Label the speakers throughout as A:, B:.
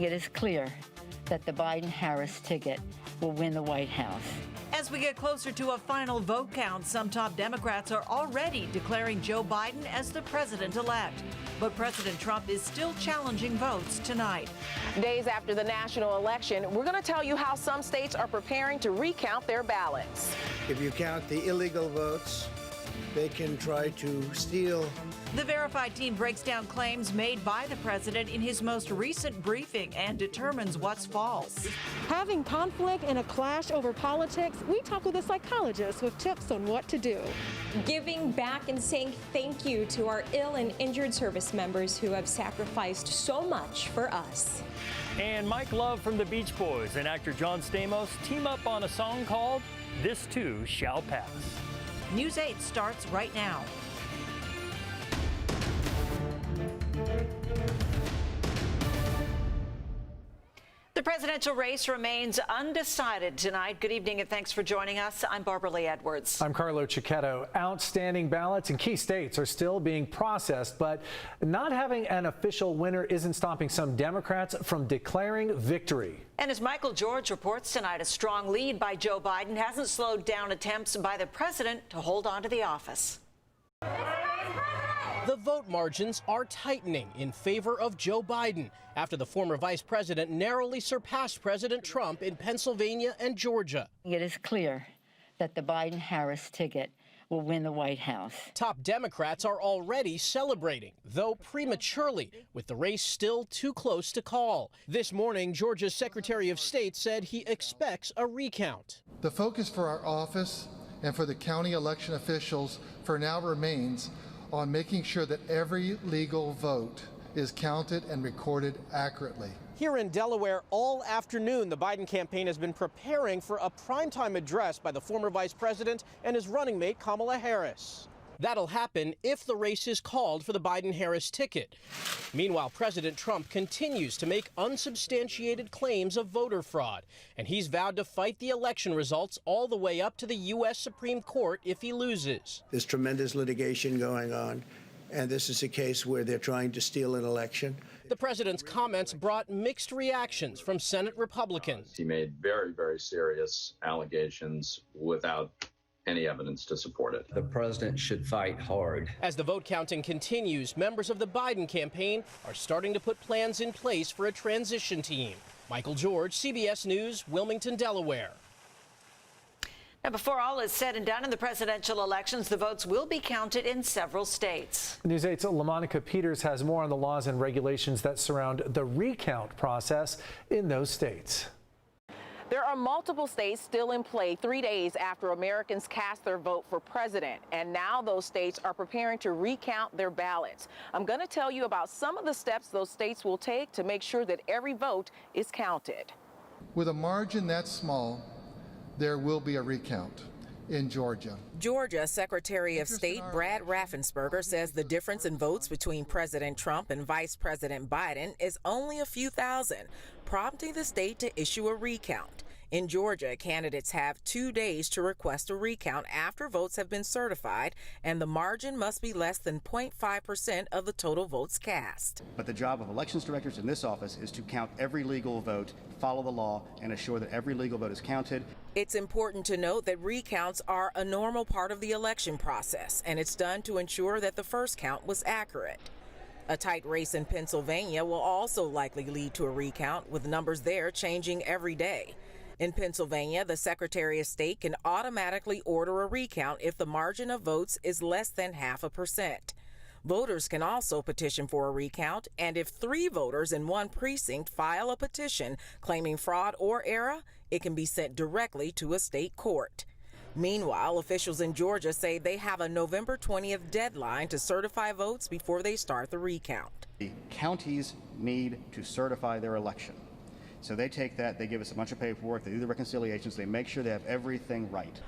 A: It is clear that the Biden-Harris ticket will win the White House.
B: As we get closer to a final vote count, some top Democrats are already declaring Joe Biden as the president-elect. But President Trump is still challenging votes tonight.
C: Days after the national election, we're going to tell you how some states are preparing to recount their ballots.
D: If you count the illegal votes, they can try to steal.
B: The Verified team breaks down claims made by the president in his most recent briefing and determines what's false.
E: Having conflict and a clash over politics, we talk with a psychologist with tips on what to do.
F: Giving back and saying thank you to our ill and injured service members who have sacrificed so much for us.
G: And Mike Love from the Beach Boys and actor John Stamos team up on a song called This Too Shall Pass.
B: News 8 starts right now. The presidential race remains undecided tonight. Good evening and thanks for joining us. I'm Barbara Lee Edwards.
H: I'm Carlo Cicchetto. Outstanding ballots in key states are still being processed, but not having an official winner isn't stopping some Democrats from declaring victory.
B: And as Michael George reports tonight, a strong lead by Joe Biden hasn't slowed down attempts by the president to hold on to the office.
I: The vote margins are tightening in favor of Joe Biden after the former vice president narrowly surpassed President Trump in Pennsylvania and Georgia.
A: It is clear that the Biden-Harris ticket will win the White House.
I: Top Democrats are already celebrating, though prematurely, with the race still too close to call. This morning, Georgia's Secretary of State said he expects a recount.
J: The focus for our office and for the county election officials for now remains on making sure that every legal vote is counted and recorded accurately.
I: Here in Delaware, all afternoon, the Biden campaign has been preparing for a primetime address by the former vice president and his running mate, Kamala Harris. That'll happen if the race is called for the Biden-Harris ticket. Meanwhile, President Trump continues to make unsubstantiated claims of voter fraud, and he's vowed to fight the election results all the way up to the U.S. Supreme Court if he loses.
D: There's tremendous litigation going on, and this is a case where they're trying to steal an election.
I: The president's comments brought mixed reactions from Senate Republicans.
K: He made very, very serious allegations without any evidence to support it.
L: The president should fight hard.
I: As the vote counting continues, members of the Biden campaign are starting to put plans in place for a transition team. Michael George, CBS News, Wilmington, Delaware.
B: Now, before all is said and done in the presidential elections, the votes will be counted in several states.
H: News 8's LaMonica Peters has more on the laws and regulations that surround the recount process in those states.
C: There are multiple states still in play 3 days after Americans cast their vote for president, and now those states are preparing to recount their ballots. I'm going to tell you about some of the steps those states will take to make sure that every vote is counted.
J: With a margin that small, there will be a recount in Georgia.
M: Georgia Secretary of State Brad Raffensperger says the difference in votes between President Trump and Vice President Biden is only a few thousand, prompting the state to issue a recount. In Georgia, candidates have 2 days to request a recount after votes have been certified, and the margin must be less than 0.5% of the total votes cast.
N: But the job of elections directors in this office is to count every legal vote, follow the law, and assure that every legal vote is counted.
M: It's important to note that recounts are a normal part of the election process, and it's done to ensure that the first count was accurate. A tight race in Pennsylvania will also likely lead to a recount, with numbers there changing every day. In Pennsylvania, the Secretary of State can automatically order a recount if the margin of votes is less than 0.5%. Voters can also petition for a recount, and if 3 voters in one precinct file a petition claiming fraud or error, it can be sent directly to a state court. Meanwhile, officials in Georgia say they have a November 20th deadline to certify votes before they start the recount.
N: The counties need to certify their election. So they take that, they give us a bunch of paperwork, they do the reconciliations, they make sure they have everything right.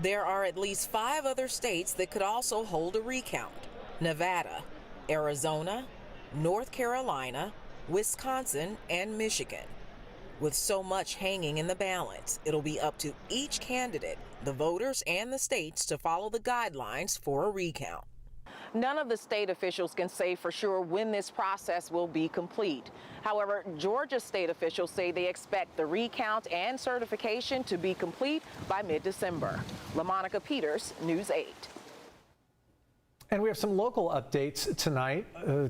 M: There are at least 5 other states that could also hold a recount: Nevada, Arizona, North Carolina, Wisconsin, and Michigan. With so much hanging in the balance, it'll be up to each candidate, the voters, and the states to follow the guidelines for a recount.
C: None of the state officials can say for sure when this process will be complete. However, Georgia state officials say they expect the recount and certification to be complete by mid-December. LaMonica Peters, News 8.
H: And we have some local updates tonight.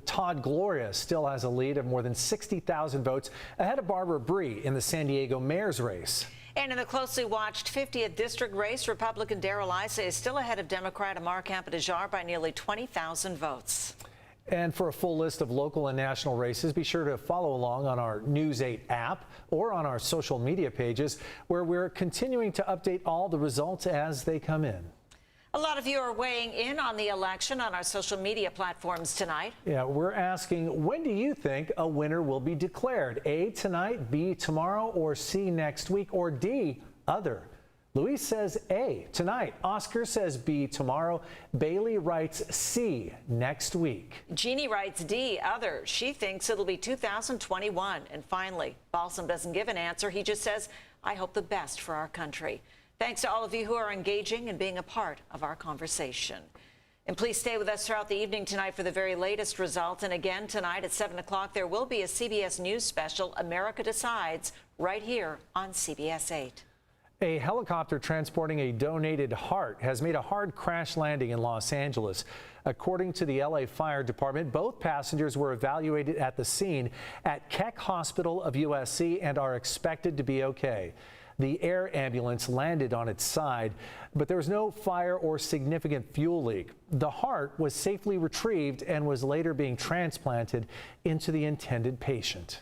H: Todd Gloria still has a lead of more than 60,000 votes ahead of Barbara Bree in the San Diego mayor's race.
B: And in the closely watched 50th district race, Republican Darrell Issa is still ahead of Democrat Amar Campa-Dejar by nearly 20,000 votes.
H: And for a full list of local and national races, be sure to follow along on our News 8 app or on our social media pages, where we're continuing to update all the results as they come in.
B: A lot of you are weighing in on the election on our social media platforms tonight.
H: Yeah, we're asking, when do you think a winner will be declared? A, tonight, B, tomorrow, or C, next week, or D, other? Luis says A, tonight. Oscar says B, tomorrow. Bailey writes C, next week.
B: Jeannie writes D, other. She thinks it'll be 2021. And finally, Balsam doesn't give an answer. He just says, I hope the best for our country. Thanks to all of you who are engaging and being a part of our conversation. And please stay with us throughout the evening tonight for the very latest results. And again, tonight at 7 o'clock, there will be a CBS News special, America Decides, right here on CBS 8.
H: A helicopter transporting a donated heart has made a hard crash landing in Los Angeles. According to the LA Fire Department, both passengers were evaluated at the scene at Keck Hospital of USC and are expected to be okay. The air ambulance landed on its side, but there was no fire or significant fuel leak. The heart was safely retrieved and was later being transplanted into the intended patient.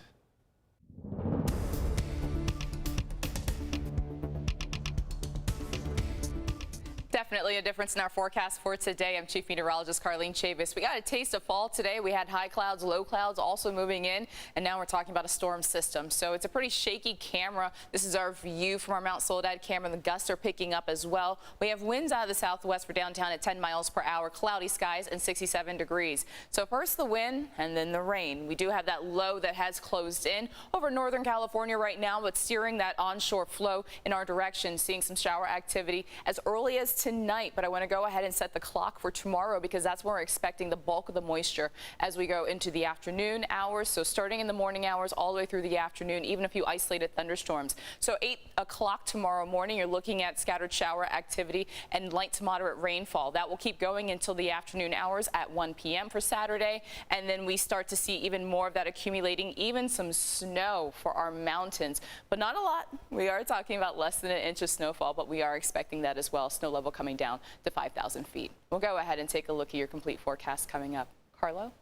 O: Definitely a difference in our forecast for today. I'm Chief Meteorologist Carlene Chavis. We got a taste of fall today. We had high clouds, low clouds also moving in, and now we're talking about a storm system. So it's a pretty shaky camera. This is our view from our Mount Soledad camera. The gusts are picking up as well. We have winds out of the southwest for downtown at 10 miles per hour, cloudy skies and 67 degrees. So first the wind and then the rain. We do have that low that has closed in over Northern California right now, but steering that onshore flow in our direction, seeing some shower activity as early as tonight, but I want to go ahead and set the clock for tomorrow because that's when we're expecting the bulk of the moisture as we go into the afternoon hours. So starting in the morning hours all the way through the afternoon, even a few isolated thunderstorms. So 8 o'clock tomorrow morning, you're looking at scattered shower activity and light to moderate rainfall. That will keep going until the afternoon hours at 1 p.m. for Saturday. And then we start to see even more of that accumulating, even some snow for our mountains, but not a lot. We are talking about less than an inch of snowfall, but we are expecting that as well. Snow level coming down to 5,000 feet. We'll go ahead and take a look at your complete forecast coming up. Carlo?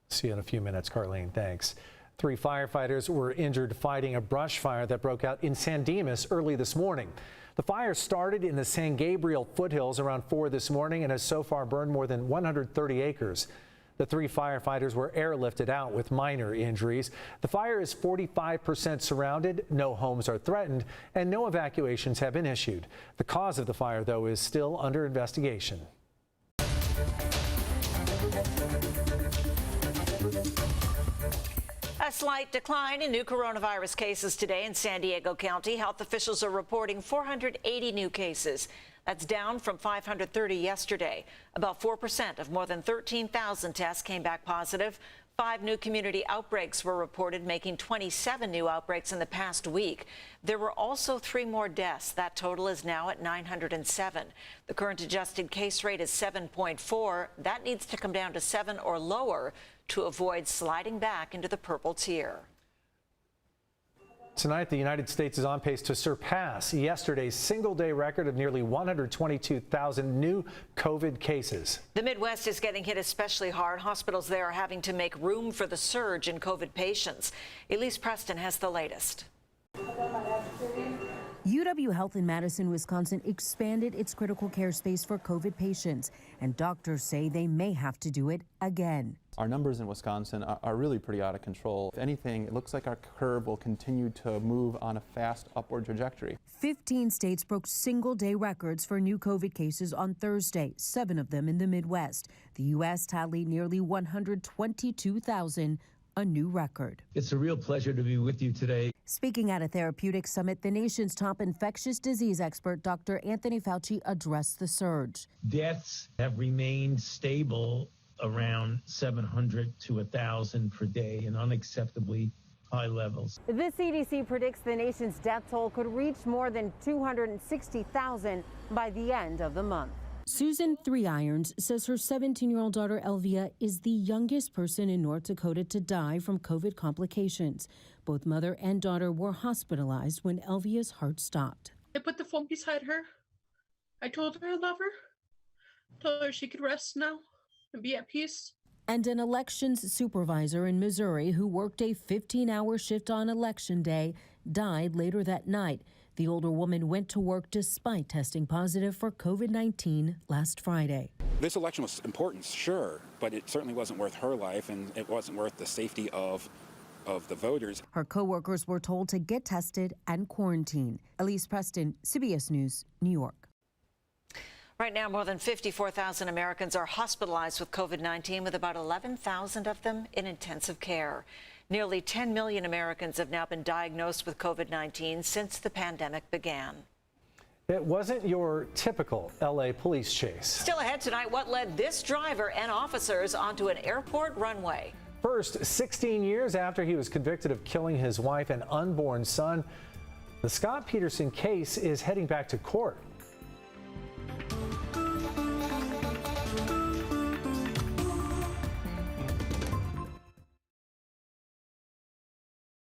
H: See you in a few minutes, Carlene. Thanks. 3 firefighters were injured fighting a brush fire that broke out in San Dimas early this morning. The fire started in the San Gabriel foothills around 4 this morning and has so far burned more than 130 acres. The 3 firefighters were airlifted out with minor injuries. The fire is 45% surrounded, no homes are threatened, and no evacuations have been issued. The cause of the fire, though, is still under investigation.
B: A slight decline in new coronavirus cases today in San Diego County. Health officials are reporting 480 new cases. That's down from 530 yesterday. About 4% of more than 13,000 tests came back positive. 5 new community outbreaks were reported, making 27 new outbreaks in the past week. There were also 3 more deaths. That total is now at 907. The current adjusted case rate is 7.4. That needs to come down to 7 or lower to avoid sliding back into the purple tier.
H: Tonight, the United States is on pace to surpass yesterday's single-day record of nearly 122,000 new COVID cases.
B: The Midwest is getting hit especially hard. Hospitals there are having to make room for the surge in COVID patients. Elise Preston has the latest.
P: UW Health in Madison, Wisconsin expanded its critical care space for COVID patients, and doctors say they may have to do it again.
Q: Our numbers in Wisconsin are really pretty out of control. If anything, it looks like our curve will continue to move on a fast upward trajectory.
P: 15 states broke single-day records for new COVID cases on Thursday, 7 of them in the Midwest. The U.S. tallied nearly 122,000 a new record.
R: It's a real pleasure to be with you today.
P: Speaking at a therapeutics summit, the nation's top infectious disease expert, Dr. Anthony Fauci, addressed the surge.
R: Deaths have remained stable around 700 to 1,000 per day in unacceptably high levels.
S: The CDC predicts the nation's death toll could reach more than 260,000 by the end of the month.
P: Susan Three Irons says her 17-year-old daughter Elvia is the youngest person in North Dakota to die from COVID complications. Both mother and daughter were hospitalized when Elvia's heart stopped.
T: I put the phone beside her. I told her I love her. Told her she could rest now and be at peace.
P: And an elections supervisor in Missouri who worked a 15-hour shift on Election Day died later that night. The older woman went to work despite testing positive for COVID-19 last Friday.
U: This election was important, sure, but it certainly wasn't worth her life, and it wasn't worth the safety of the voters.
P: Her coworkers were told to get tested and quarantine. Elise Preston, CBS News, New York.
B: Right now, more than 54,000 Americans are hospitalized with COVID-19, with about 11,000 of them in intensive care. Nearly 10 million Americans have now been diagnosed with COVID-19 since the pandemic began.
H: It wasn't your typical LA police chase.
B: Still ahead tonight, what led this driver and officers onto an airport runway?
H: First, 16 years after he was convicted of killing his wife and unborn son, the Scott Peterson case is heading back to court.